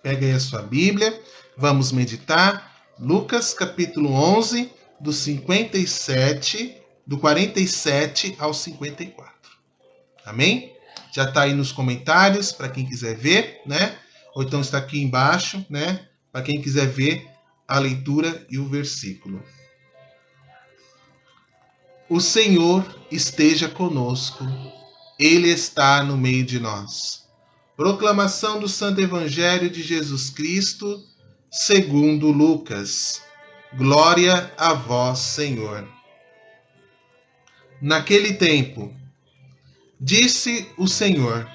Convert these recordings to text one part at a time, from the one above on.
Pega aí a sua Bíblia, vamos meditar. Lucas capítulo 11, do 47 ao 54. Amém? Já está aí nos comentários para quem quiser ver, né? Ou então está aqui embaixo, né? Para quem quiser ver a leitura e o versículo. O Senhor esteja conosco, Ele está no meio de nós. Proclamação do Santo Evangelho de Jesus Cristo, segundo Lucas. Glória a vós, Senhor. Naquele tempo, disse o Senhor: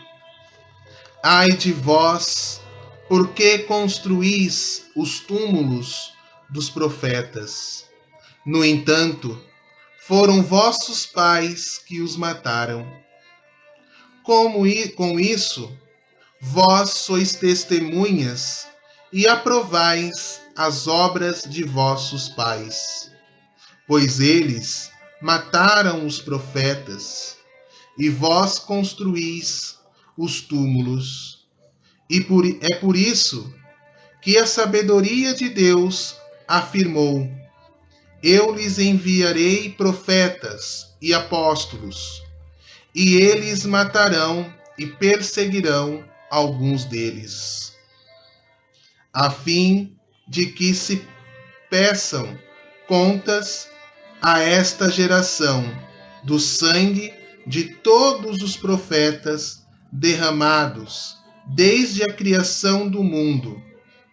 Ai de vós, porque construís os túmulos dos profetas. No entanto, foram vossos pais que os mataram. Com isso, vós sois testemunhas e aprovais as obras de vossos pais, pois eles mataram os profetas, e vós construís os túmulos. É por isso que a sabedoria de Deus afirmou: Eu lhes enviarei profetas e apóstolos, e eles matarão e perseguirão alguns deles, a fim de que se peçam contas a esta geração do sangue de todos os profetas derramados desde a criação do mundo,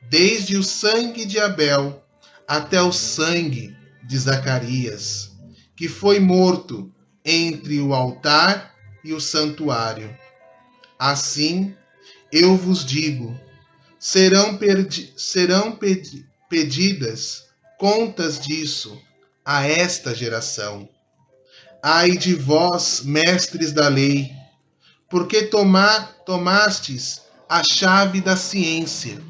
desde o sangue de Abel até o sangue de Zacarias, que foi morto entre o altar e o santuário. Assim, eu vos digo, serão pedidas contas disso a esta geração. Ai de vós, mestres da lei, porque tomastes a chave da ciência.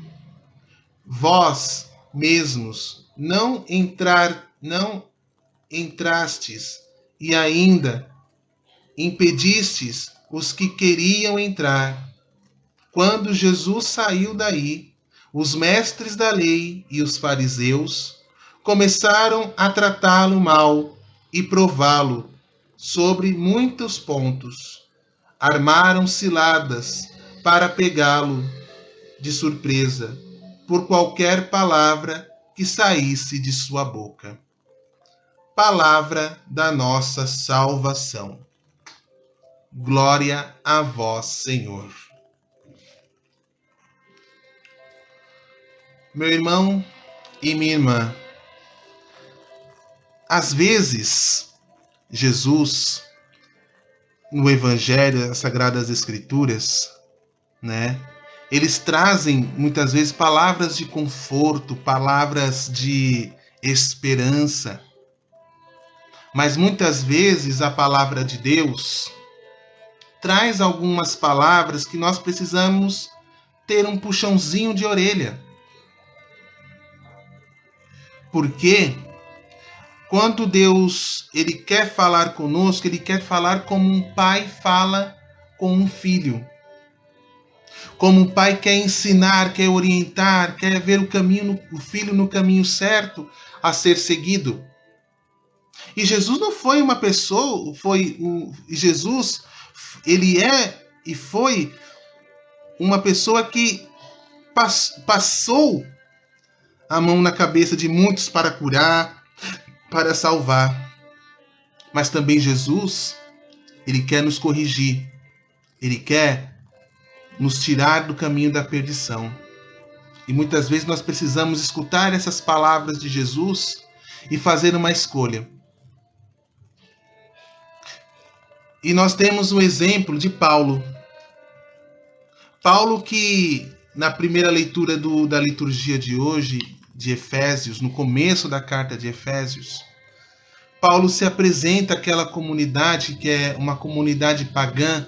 Vós mesmos não entrastes e ainda impedistes os que queriam entrar. Quando Jesus saiu daí, os mestres da lei e os fariseus começaram a tratá-lo mal e prová-lo sobre muitos pontos. Armaram ciladas para pegá-lo de surpresa por qualquer palavra que saísse de sua boca. Palavra da nossa salvação. Glória a vós, Senhor. Meu irmão e minha irmã, às vezes, Jesus, no Evangelho, nas Sagradas Escrituras, né, eles trazem muitas vezes palavras de conforto, palavras de esperança, mas muitas vezes a palavra de Deus traz algumas palavras que nós precisamos ter um puxãozinho de orelha. Porque quando Deus ele quer falar conosco, ele quer falar como um pai fala com um filho. Como um pai quer ensinar, quer orientar, quer ver o filho no caminho certo a ser seguido. E Jesus não foi uma pessoa, Jesus, ele é e foi uma pessoa que passou a mão na cabeça de muitos para curar, para salvar. Mas também Jesus, ele quer nos corrigir. Ele quer nos tirar do caminho da perdição. E muitas vezes nós precisamos escutar essas palavras de Jesus e fazer uma escolha. E nós temos o exemplo de Paulo. Paulo que, na primeira leitura da liturgia de hoje, de Efésios, no começo da carta de Efésios, Paulo se apresenta àquela comunidade que é uma comunidade pagã,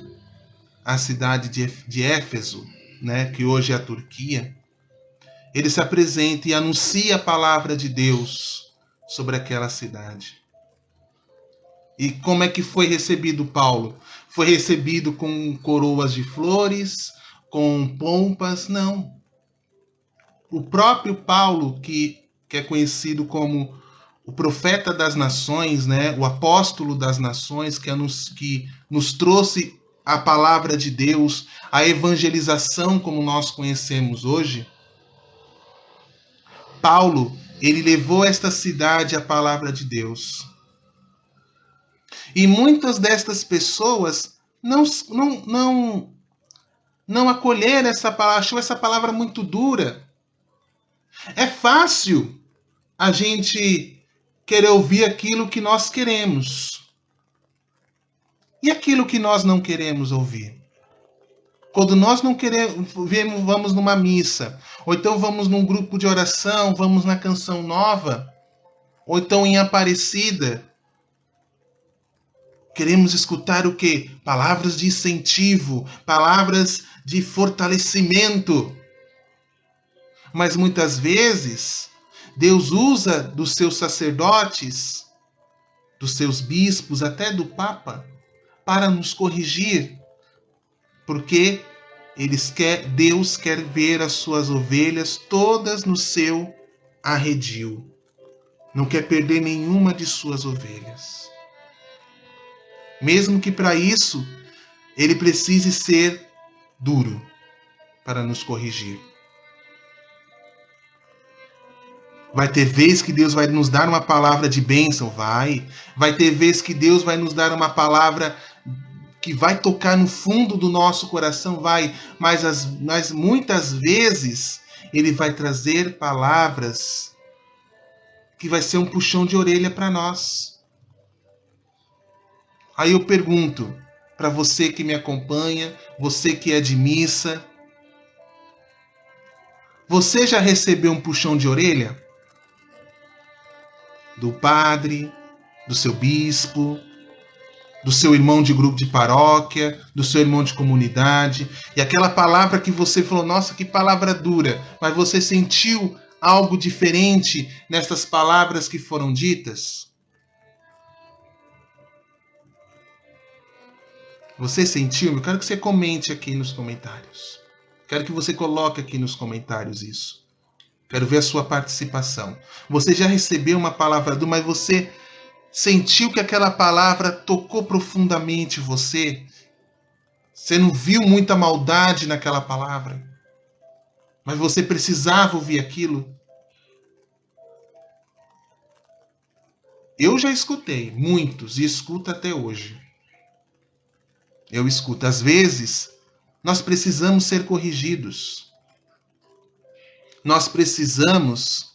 a cidade de Éfeso, né, que hoje é a Turquia. Ele se apresenta e anuncia a palavra de Deus sobre aquela cidade. E como é que foi recebido Paulo? Foi recebido com coroas de flores, com pompas? Não. o próprio Paulo, que é conhecido como o profeta das nações, né? O apóstolo das nações, que nos trouxe a palavra de Deus, a evangelização como nós conhecemos hoje. Paulo, ele levou esta cidade a palavra de Deus. E muitas destas pessoas não acolheram essa palavra, achou essa palavra muito dura. É fácil a gente querer ouvir aquilo que nós queremos. E aquilo que nós não queremos ouvir? Quando nós não queremos, vamos numa missa, ou então vamos num grupo de oração, vamos na Canção Nova, ou então em Aparecida, queremos escutar o quê? Palavras de incentivo, palavras de fortalecimento. Mas muitas vezes, Deus usa dos seus sacerdotes, dos seus bispos, até do Papa, para nos corrigir. Porque Deus quer ver as suas ovelhas todas no seu arredio. Não quer perder nenhuma de suas ovelhas. Mesmo que para isso ele precise ser duro para nos corrigir. Vai ter vez que Deus vai nos dar uma palavra de bênção? Vai. Vai ter vez que Deus vai nos dar uma palavra que vai tocar no fundo do nosso coração? Vai. Mas muitas vezes ele vai trazer palavras que vai ser um puxão de orelha para nós. Aí eu pergunto para você que me acompanha, você que é de missa, você já recebeu um puxão de orelha? Do padre, do seu bispo, do seu irmão de grupo de paróquia, do seu irmão de comunidade, e aquela palavra que você falou, nossa, que palavra dura, mas você sentiu algo diferente nessas palavras que foram ditas? Você sentiu? Eu quero que você comente aqui nos comentários. Quero que você coloque aqui nos comentários isso. Quero ver a sua participação. Você já recebeu uma palavra dura, mas você sentiu que aquela palavra tocou profundamente você? Você não viu muita maldade naquela palavra, mas você precisava ouvir aquilo? Eu já escutei muitos e escuto até hoje. Eu escuto. Às vezes, nós precisamos ser corrigidos. Nós precisamos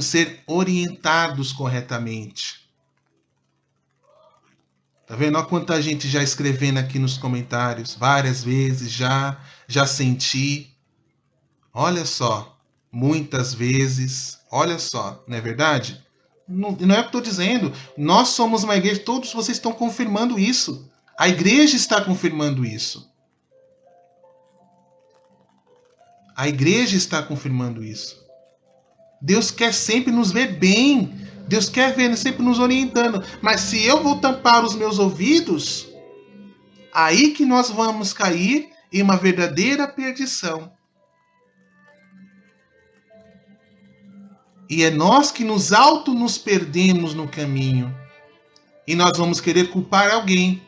ser orientados corretamente. Tá vendo? Olha quanta gente já escrevendo aqui nos comentários. Várias vezes já senti. Olha só. Muitas vezes. Olha só. Não é verdade? Não é o que eu estou dizendo. Nós somos uma igreja. Todos vocês estão confirmando isso. A igreja está confirmando isso. A igreja está confirmando isso. Deus quer sempre nos ver bem. Deus quer ver sempre nos orientando. Mas se eu vou tampar os meus ouvidos, aí que nós vamos cair em uma verdadeira perdição. E é nós que nos perdemos no caminho. E nós vamos querer culpar alguém.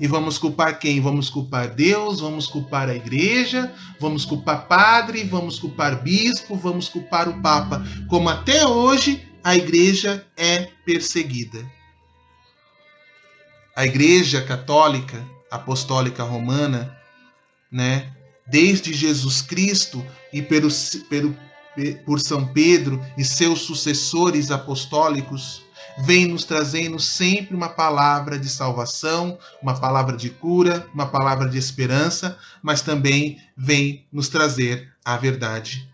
E vamos culpar quem? Vamos culpar Deus, vamos culpar a igreja, vamos culpar padre, vamos culpar bispo, vamos culpar o Papa. Como até hoje a igreja é perseguida. A igreja católica, apostólica romana, né, desde Jesus Cristo e por São Pedro e seus sucessores apostólicos, vem nos trazendo sempre uma palavra de salvação, uma palavra de cura, uma palavra de esperança, mas também vem nos trazer a verdade.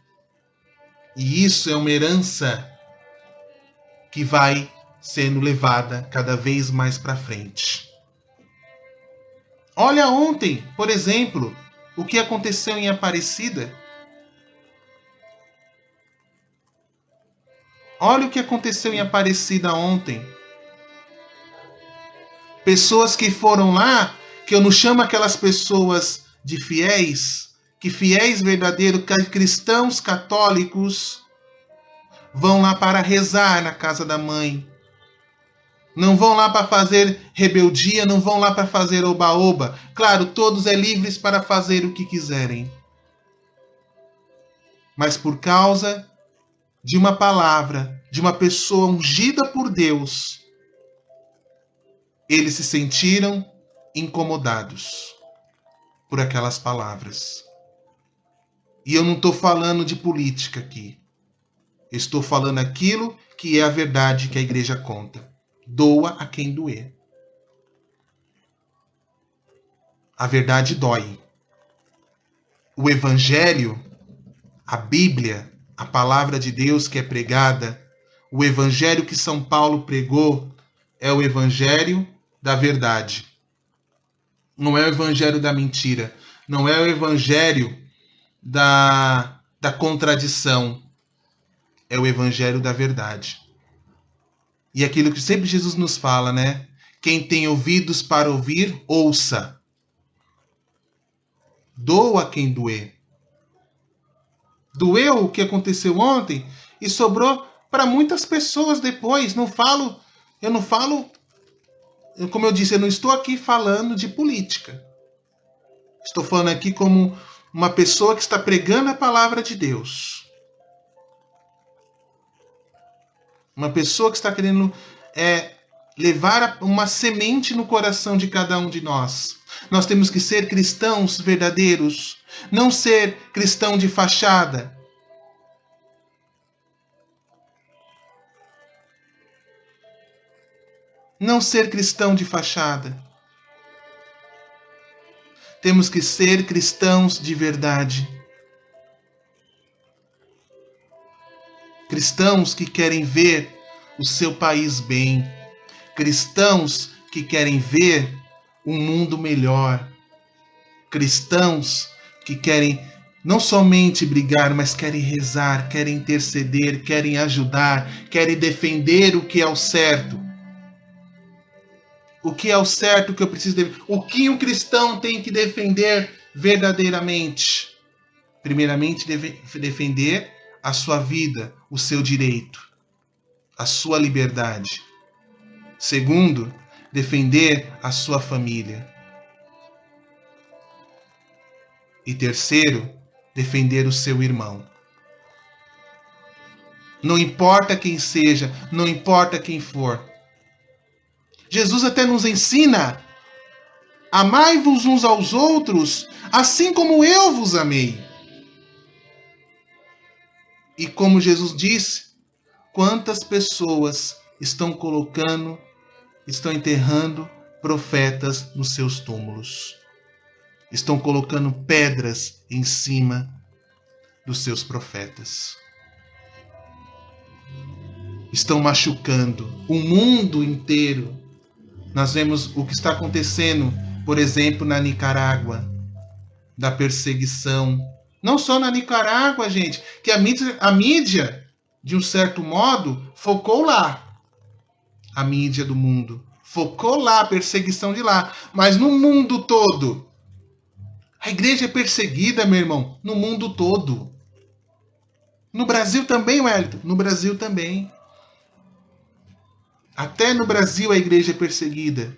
E isso é uma herança que vai sendo levada cada vez mais para frente. Olha ontem, por exemplo, o que aconteceu em Aparecida. Olha o que aconteceu em Aparecida ontem. Pessoas que foram lá, que eu não chamo aquelas pessoas de fiéis, que fiéis verdadeiros, cristãos católicos, vão lá para rezar na casa da mãe. Não vão lá para fazer rebeldia, não vão lá para fazer oba-oba. Claro, todos é livres para fazer o que quiserem. Mas por causa de uma palavra, de uma pessoa ungida por Deus, eles se sentiram incomodados por aquelas palavras. E eu não estou falando de política aqui. Eu estou falando aquilo que é a verdade que a igreja conta. Doa a quem doer. A verdade dói. O Evangelho, a Bíblia, a palavra de Deus que é pregada, o Evangelho que São Paulo pregou, é o Evangelho da verdade. Não é o Evangelho da mentira. Não é o Evangelho da contradição. É o Evangelho da verdade. E aquilo que sempre Jesus nos fala, né? Quem tem ouvidos para ouvir, ouça. Doa a quem doer. Doeu o que aconteceu ontem e sobrou para muitas pessoas depois. Eu não falo, como eu disse, eu não estou aqui falando de política. Estou falando aqui como uma pessoa que está pregando a palavra de Deus. Uma pessoa que está querendo levar uma semente no coração de cada um de nós. Nós temos que ser cristãos verdadeiros, não ser cristão de fachada. Não ser cristão de fachada. Temos que ser cristãos de verdade. Cristãos que querem ver o seu país bem. Cristãos que querem ver um mundo melhor. Cristãos que querem não somente brigar, mas querem rezar, querem interceder, querem ajudar, querem defender o que é o certo. O que é o certo que eu preciso defender? O que um cristão tem que defender verdadeiramente? Primeiramente, defender a sua vida, o seu direito, a sua liberdade. Segundo, defender a sua família. E terceiro, defender o seu irmão. Não importa quem seja, não importa quem for. Jesus até nos ensina: amai-vos uns aos outros, assim como eu vos amei. E como Jesus disse, quantas pessoas estão enterrando profetas nos seus túmulos. Estão colocando pedras em cima dos seus profetas. Estão machucando o mundo inteiro. Nós vemos o que está acontecendo, por exemplo, na Nicarágua, da perseguição. Não só na Nicarágua, gente, que a mídia, de um certo modo, focou lá. A mídia do mundo focou lá, a perseguição de lá. Mas no mundo todo, a igreja é perseguida, meu irmão, no mundo todo. No Brasil também, Wellington, no Brasil também. Até no Brasil a igreja é perseguida.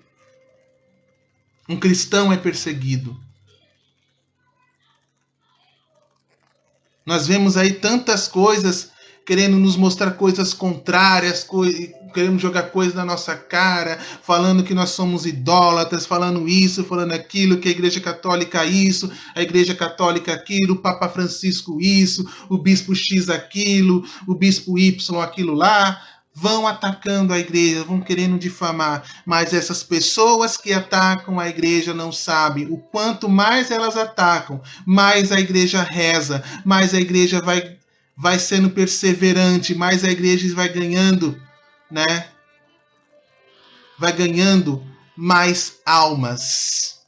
Um cristão é perseguido. Nós vemos aí tantas coisas querendo nos mostrar coisas contrárias, querendo jogar coisas na nossa cara, falando que nós somos idólatras, falando isso, falando aquilo, que a Igreja Católica isso, a Igreja Católica aquilo, o Papa Francisco isso, o Bispo X aquilo, o Bispo Y aquilo lá. Vão atacando a igreja, vão querendo difamar, mas essas pessoas que atacam a igreja não sabem o quanto mais elas atacam, mais a igreja reza, mais a igreja vai sendo perseverante, mais a igreja vai ganhando, né? Vai ganhando mais almas.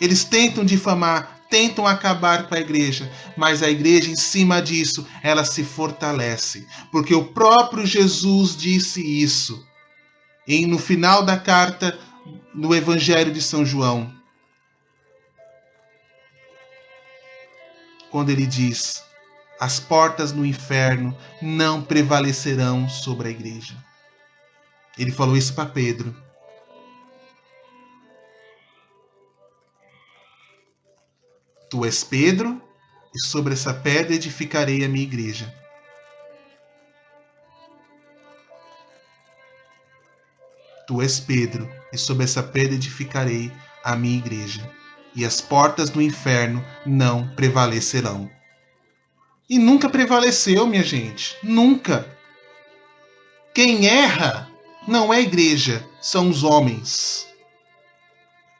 Eles tentam difamar, tentam acabar com a igreja, mas a igreja, em cima disso, ela se fortalece, porque o próprio Jesus disse isso no final da carta do Evangelho de São João. quando ele diz: as portas do inferno não prevalecerão sobre a igreja. Ele falou isso para Pedro. Tu és Pedro, e sobre essa pedra edificarei a minha igreja. Tu és Pedro, e sobre essa pedra edificarei a minha igreja, e as portas do inferno não prevalecerão. E nunca prevaleceu, minha gente. Nunca. Quem erra não é a igreja, são os homens.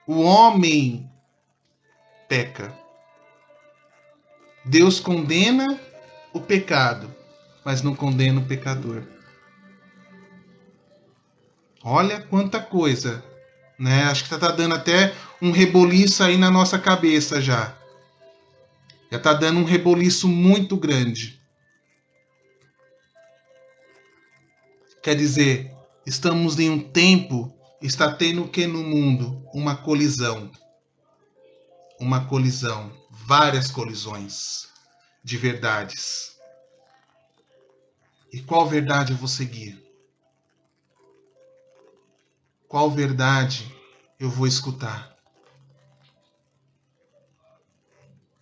O homem peca. Deus condena o pecado, mas não condena o pecador. Olha quanta coisa, né? Acho que tá dando até um reboliço aí na nossa cabeça já. Já tá dando um reboliço muito grande. Quer dizer, estamos em um tempo, está tendo o que no mundo? Uma colisão. Uma colisão. Várias colisões de verdades. E qual verdade eu vou seguir? Qual verdade eu vou escutar?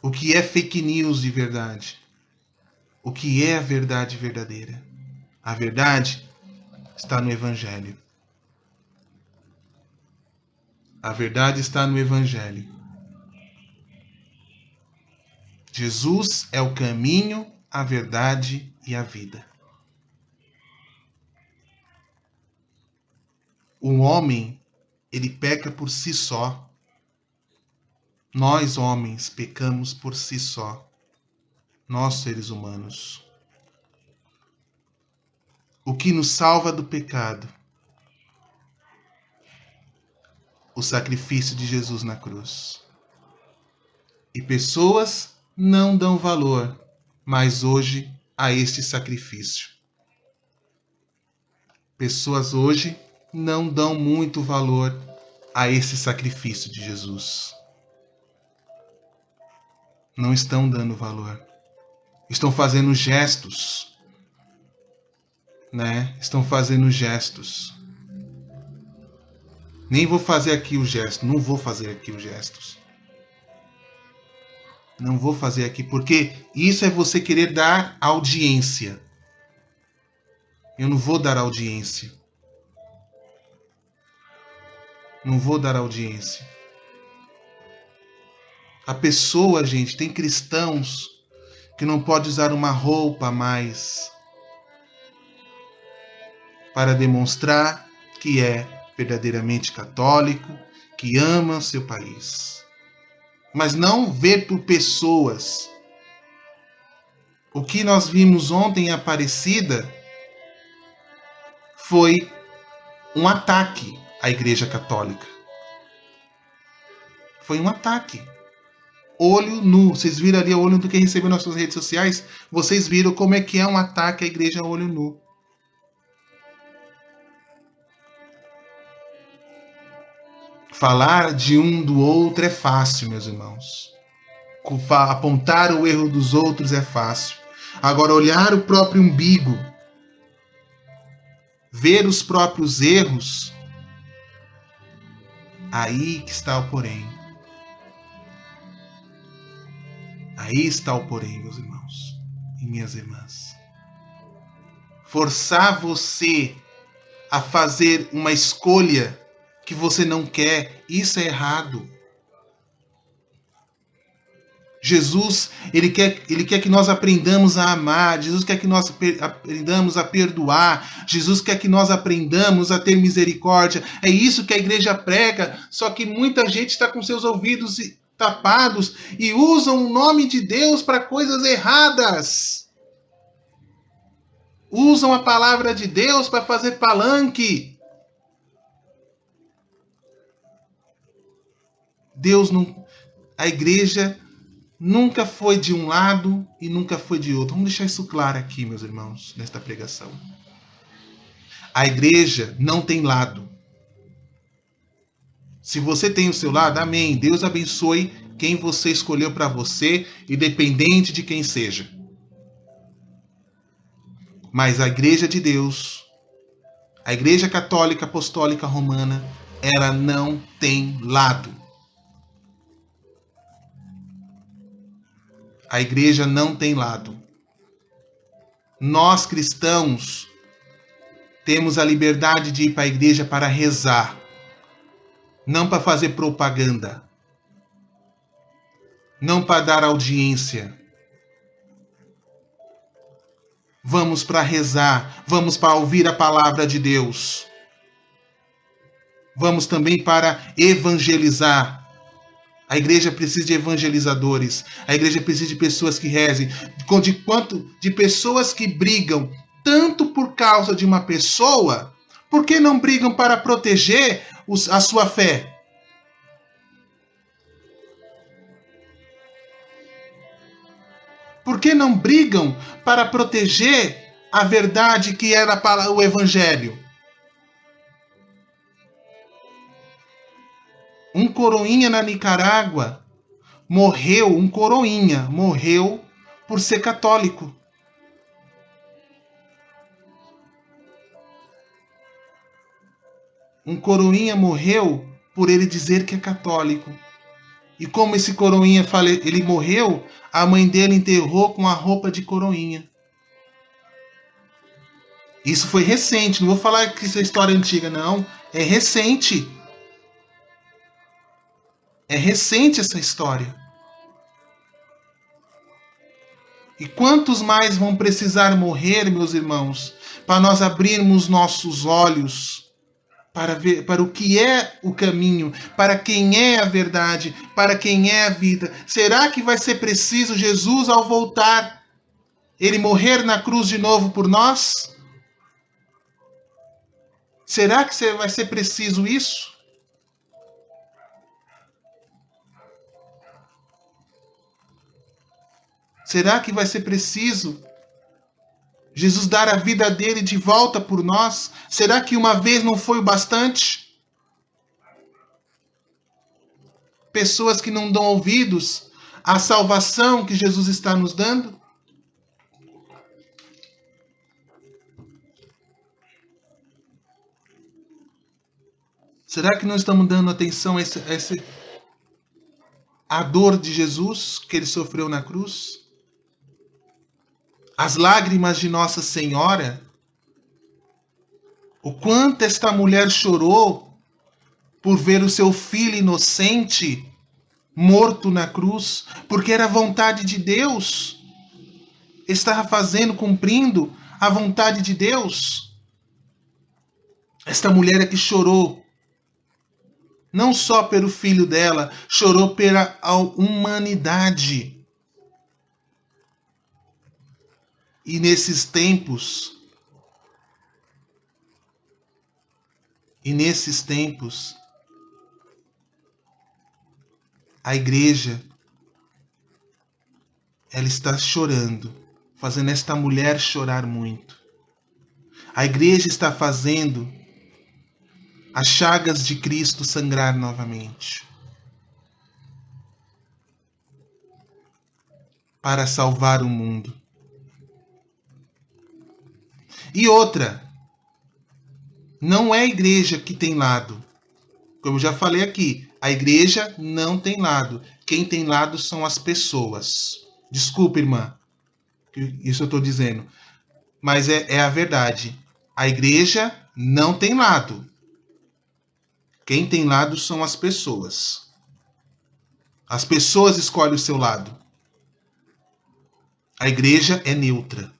O que é fake news de verdade? O que é a verdade verdadeira? A verdade está no Evangelho. A verdade está no Evangelho. Jesus é o caminho, a verdade e a vida. O homem, ele peca por si só. Nós, homens, pecamos por si só. Nós, seres humanos. O que nos salva do pecado? O sacrifício de Jesus na cruz. E pessoas não dão valor, mas hoje, a este sacrifício. Pessoas hoje não dão muito valor a esse sacrifício de Jesus. Não estão dando valor. Estão fazendo gestos, né? Estão fazendo gestos. Nem vou fazer aqui o gesto, não vou fazer aqui os gestos. Não vou fazer aqui, porque isso é você querer dar audiência. Eu não vou dar audiência. Não vou dar audiência. A pessoa, gente, tem cristãos que não pode usar uma roupa a mais para demonstrar que é verdadeiramente católico, que ama seu país. Mas não vê por pessoas. O que nós vimos ontem em Aparecida foi um ataque à Igreja Católica. Foi um ataque. Olho nu. Vocês viram ali o olho do que recebeu nas suas redes sociais? Vocês viram como é que é um ataque à igreja a olho nu. Falar de um do outro é fácil, meus irmãos. Apontar o erro dos outros é fácil. Agora, olhar o próprio umbigo, ver os próprios erros, aí que está o porém. Aí está o porém, meus irmãos e minhas irmãs. Forçar você a fazer uma escolha que você não quer, isso é errado. Jesus, ele quer que nós aprendamos a amar. Jesus quer que nós aprendamos a perdoar. Jesus quer que nós aprendamos a ter misericórdia. É isso que a igreja prega. Só que muita gente está com seus ouvidos tapados e usam o nome de Deus para coisas erradas. Usam a palavra de Deus para fazer palanque. Deus não... A igreja nunca foi de um lado e nunca foi de outro. Vamos deixar isso claro aqui, meus irmãos, nesta pregação. A igreja não tem lado. Se você tem o seu lado, amém. Deus abençoe quem você escolheu para você, independente de quem seja. Mas a Igreja de Deus, a Igreja Católica Apostólica Romana, ela não tem lado. A Igreja não tem lado. Nós cristãos temos a liberdade de ir para a igreja para rezar, não para fazer propaganda, não para dar audiência. Vamos para rezar, vamos para ouvir a palavra de Deus. Vamos também para evangelizar. A igreja precisa de evangelizadores. A igreja precisa de pessoas que rezem. De pessoas que brigam tanto por causa de uma pessoa, por que não brigam para proteger a sua fé? Por que não brigam para proteger a verdade que era para o Evangelho? Um coroinha na Nicarágua morreu, um coroinha morreu por ser católico. Um coroinha morreu por ele dizer que é católico. E como esse coroinha ele morreu, a mãe dele enterrou com a roupa de coroinha. Isso foi recente, não vou falar que isso é história antiga, não. É recente. É recente essa história. E quantos mais vão precisar morrer, meus irmãos, para nós abrirmos nossos olhos para ver para o que é o caminho, para quem é a verdade, para quem é a vida? Será que vai ser preciso Jesus, ao voltar, ele morrer na cruz de novo por nós? Será que vai ser preciso isso? Será que vai ser preciso Jesus dar a vida dele de volta por nós? Será que uma vez não foi o bastante? Pessoas que não dão ouvidos à salvação que Jesus está nos dando? Será que não estamos dando atenção a a dor de Jesus que ele sofreu na cruz? As lágrimas de Nossa Senhora? O quanto esta mulher chorou por ver o seu filho inocente morto na cruz, porque era a vontade de Deus. Estava fazendo, cumprindo a vontade de Deus. Esta mulher é que chorou, não só pelo filho dela, chorou pela humanidade. E nesses tempos, a igreja, ela está chorando, fazendo esta mulher chorar muito. A igreja está fazendo as chagas de Cristo sangrar novamente, para salvar o mundo. E outra, não é a igreja que tem lado. Como eu já falei aqui, a igreja não tem lado. Quem tem lado são as pessoas. Desculpa, irmã, isso eu estou dizendo. Mas é a verdade. A igreja não tem lado. Quem tem lado são as pessoas. As pessoas escolhem o seu lado. A igreja é neutra.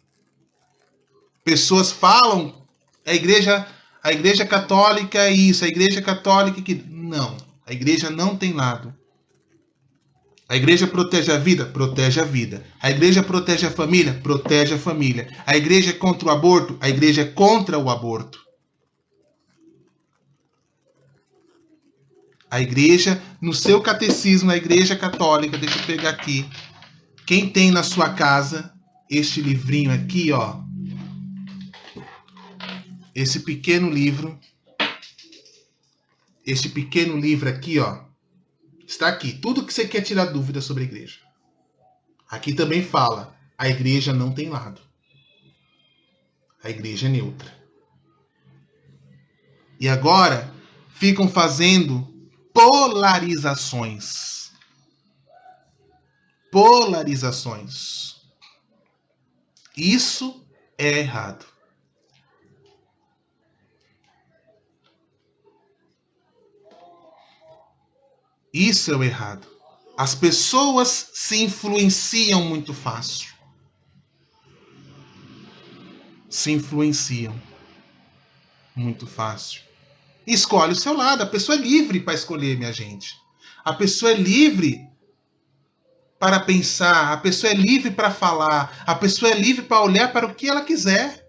Pessoas falam, a igreja católica é isso, a igreja católica que... Não, a igreja não tem lado. A igreja protege a vida? Protege a vida. A igreja protege a família? Protege a família. A igreja é contra o aborto? A igreja é contra o aborto. A igreja, no seu catecismo, a igreja católica, deixa eu pegar aqui. Quem tem na sua casa este livrinho aqui, ó. Esse pequeno livro aqui, ó. Está aqui. Tudo que você quer tirar dúvida sobre a igreja. Aqui também fala, a igreja não tem lado. A igreja é neutra. E agora ficam fazendo polarizações. Polarizações. Isso é errado. Isso é o errado. As pessoas se influenciam muito fácil. Se influenciam muito fácil. Escolhe o seu lado. A pessoa é livre para escolher, minha gente. A pessoa é livre para pensar. A pessoa é livre para falar. A pessoa é livre para olhar para o que ela quiser.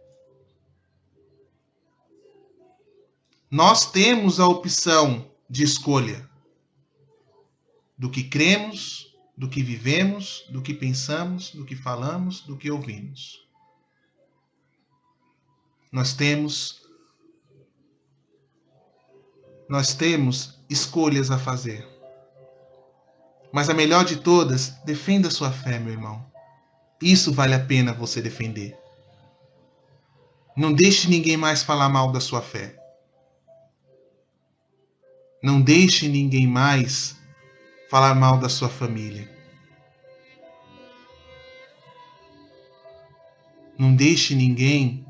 Nós temos a opção de escolha do que cremos, do que vivemos, do que pensamos, do que falamos, do que ouvimos. Nós temos escolhas a fazer. Mas a melhor de todas, defenda a sua fé, meu irmão. Isso vale a pena você defender. Não deixe ninguém mais falar mal da sua fé. Não deixe ninguém mais falar mal da sua família. Não deixe ninguém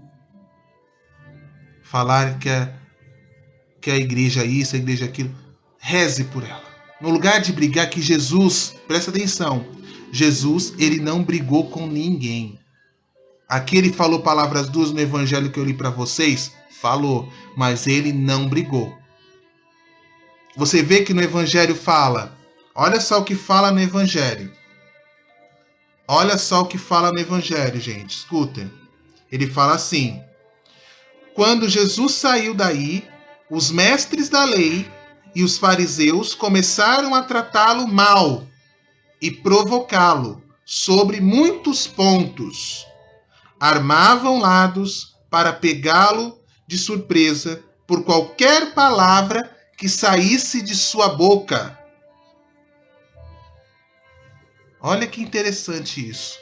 falar que a igreja é isso, a igreja é aquilo. Reze por ela. No lugar de brigar, que Jesus, presta atenção, Jesus, ele não brigou com ninguém. Aqui ele falou palavras duras no evangelho que eu li para vocês? Falou, mas ele não brigou. Você vê que no evangelho fala, olha só o que fala no evangelho. Olha só o que fala no evangelho, gente, escutem. Ele fala assim, quando Jesus saiu daí, os mestres da lei e os fariseus começaram a tratá-lo mal e provocá-lo sobre muitos pontos. Armavam lados para pegá-lo de surpresa por qualquer palavra que saísse de sua boca. Olha que interessante isso.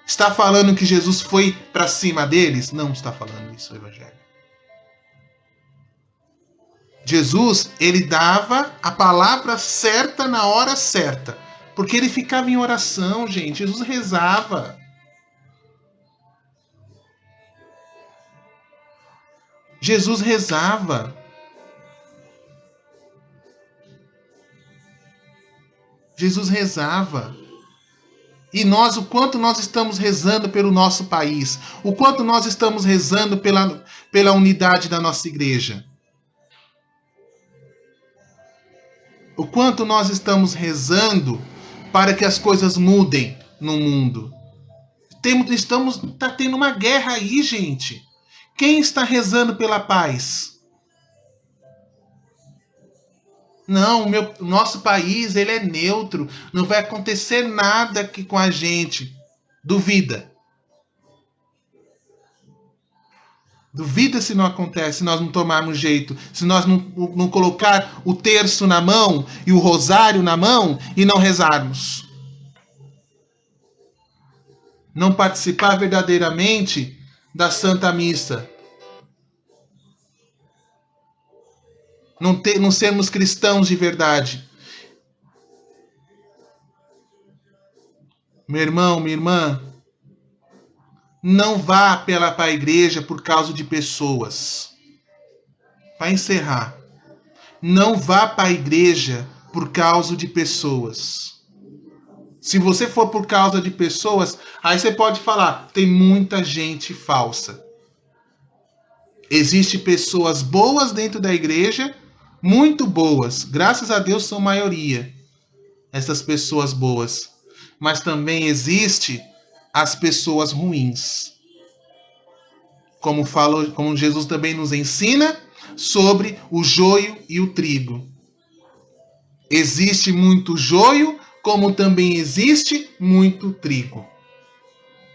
Está falando que Jesus foi para cima deles? Não está falando isso o evangelho. Jesus, ele dava a palavra certa na hora certa. Porque ele ficava em oração, gente. Jesus rezava. Jesus rezava. Jesus rezava. E nós, o quanto nós estamos rezando pelo nosso país, o quanto nós estamos rezando pela unidade da nossa igreja. O quanto nós estamos rezando para que as coisas mudem no mundo. Está tendo uma guerra aí, gente. Quem está rezando pela paz? Não, nosso país ele é neutro. Não vai acontecer nada aqui com a gente. Duvida. Duvida se não acontece, se nós não tomarmos jeito, se nós não colocar o terço na mão e o rosário na mão e não rezarmos. Não participar verdadeiramente da Santa Missa. Não sermos cristãos de verdade. Meu irmão, minha irmã, não vá para a igreja por causa de pessoas. Para encerrar, não vá para a igreja por causa de pessoas. Se você for por causa de pessoas, aí você pode falar, tem muita gente falsa. Existem pessoas boas dentro da igreja, muito boas. Graças a Deus são maioria essas pessoas boas. Mas também existe as pessoas ruins. Como Jesus também nos ensina sobre o joio e o trigo. Existe muito joio, como também existe muito trigo.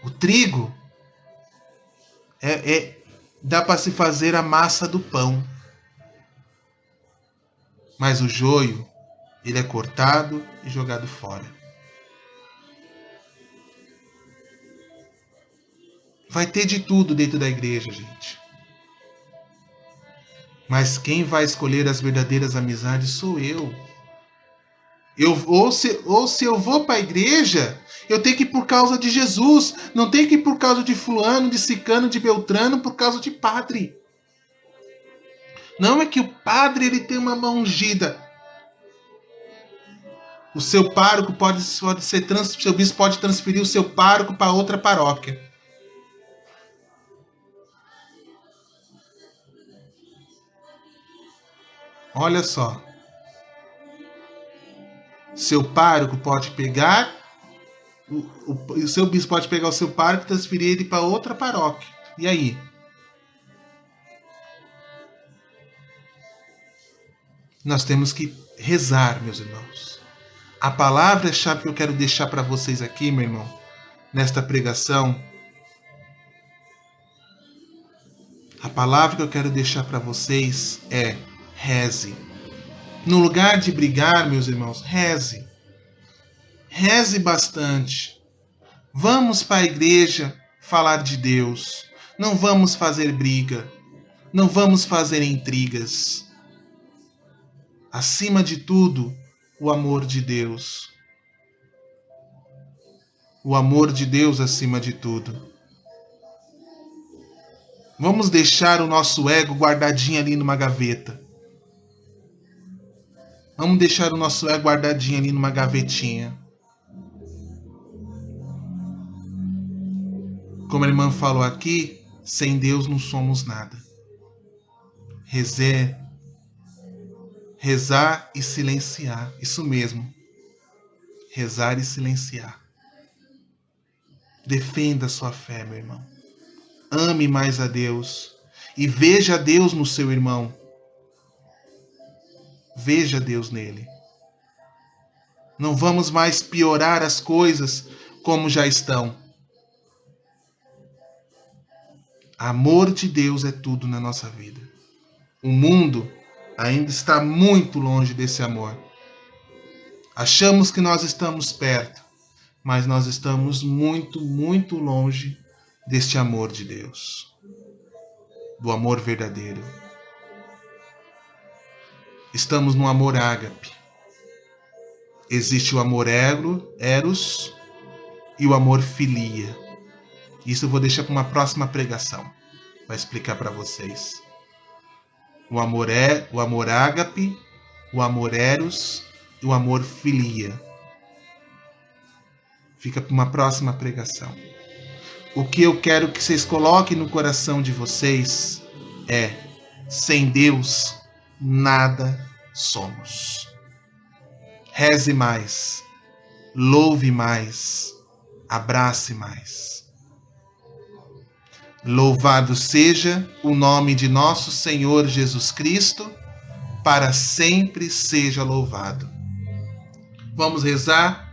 O trigo dá para se fazer a massa do pão. Mas o joio ele é cortado e jogado fora. Vai ter de tudo dentro da igreja, gente. Mas quem vai escolher as verdadeiras amizades sou eu. Ou se eu vou para a igreja, eu tenho que ir por causa de Jesus. Não tenho que ir por causa de fulano, de cicano, de beltrano, por causa de padre. Não é que o padre ele tem uma mão ungida. O seu pároco pode ser seu bispo pode transferir o seu pároco para outra paróquia. Olha só. Seu pároco pode pegar o seu bispo pode pegar o seu pároco e transferir ele para outra paróquia. E aí? Nós temos que rezar, meus irmãos. A palavra-chave que eu quero deixar para vocês aqui, meu irmão, nesta pregação, a palavra que eu quero deixar para vocês é reze. No lugar de brigar, meus irmãos, reze. Reze bastante. Vamos para a igreja falar de Deus. Não vamos fazer briga. Não vamos fazer intrigas. Acima de tudo, o amor de Deus. O amor de Deus acima de tudo. Vamos deixar o nosso ego guardadinho ali numa gaveta. Vamos deixar o nosso ego guardadinho ali numa gavetinha. Como a irmã falou aqui, sem Deus não somos nada. Rezar e silenciar. Isso mesmo. Rezar e silenciar. Defenda a sua fé, meu irmão. Ame mais a Deus. E veja Deus no seu irmão. Veja Deus nele. Não vamos mais piorar as coisas como já estão. Amor de Deus é tudo na nossa vida. O mundo ainda está muito longe desse amor. Achamos que nós estamos perto, mas nós estamos muito, muito longe deste amor de Deus. Do amor verdadeiro. Estamos no amor ágape. Existe o amor eros e o amor filia. Isso eu vou deixar para uma próxima pregação. Vai explicar para vocês. O amor ágape, o amor eros e o amor filia. Fica para uma próxima pregação. O que eu quero que vocês coloquem no coração de vocês é: sem Deus, nada somos. Reze mais, louve mais, abrace mais. Louvado seja o nome de nosso Senhor Jesus Cristo, para sempre seja louvado. Vamos rezar